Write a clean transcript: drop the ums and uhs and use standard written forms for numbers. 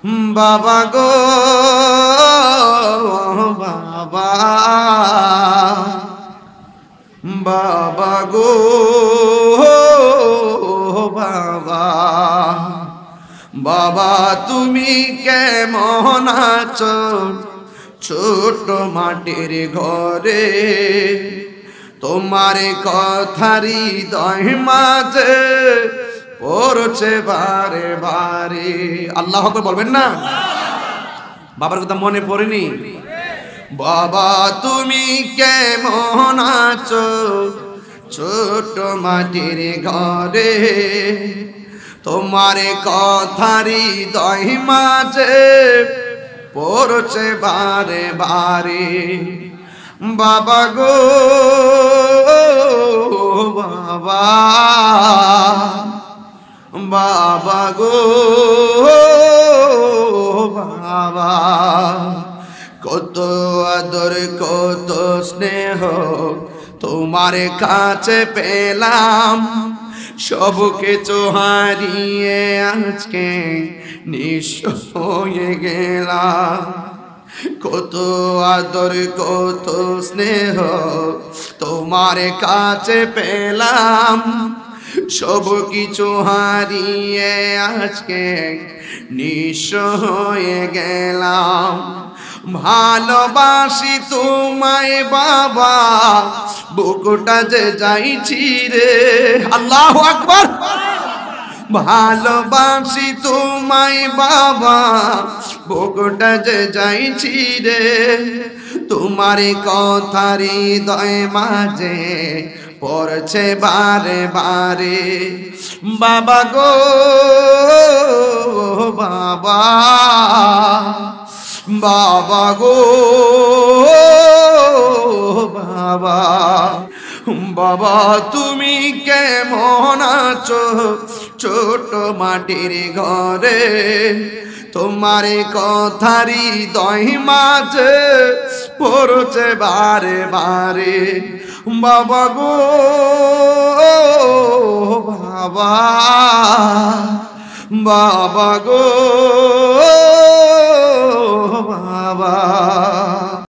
বাবা গো বাবা, বাবা গো বাবা, বাবা তুমি কেমন আছো ছোট মাটির ঘরে? তোমার কথারি হৃদয় মাঝে পড়ছে বারে বারে। আল্লাহ আকবার বলবেন না? বাবার কথা মনে পড়েনি? বাবা তুমি কেমন আছো ছোট মাটির ঘরে? তোমার কথারি হৃদয় মাঝে পড়ছে বারে বারে। বাবা গো বাবা, বাবা গো বাবা, কত আদর কত স্নেহ তোমার কাছে পেলাম, সব কিছু হারিয়ে আজকে নিঃস্ব হয়ে গেলাম। কত আদর কত স্নেহ তোমার কাছে পেলাম, সব কিছু হারিয়ে আজকে নিঃস্ব হয়ে গেলাম। ভালোবাসি তোমায় বাবা, বুকটা যে যাইছি রে। আল্লাহু আকবার। ভালোবাসি তোমায় বাবা, বুকটা যে যাইছি রে। তোমার কথার হৃদয় মাঝে পড়ছে বারে বারে। বাবা গো বাবা, বাবা গো বাবা, বাবা তুমি কেমন আছো ছোট মাটির ঘরে? তোমার কথারি হৃদয় মাঝে পড়ছে বারে বারে। বাবা গো বাবা, বাবা গো বাবা,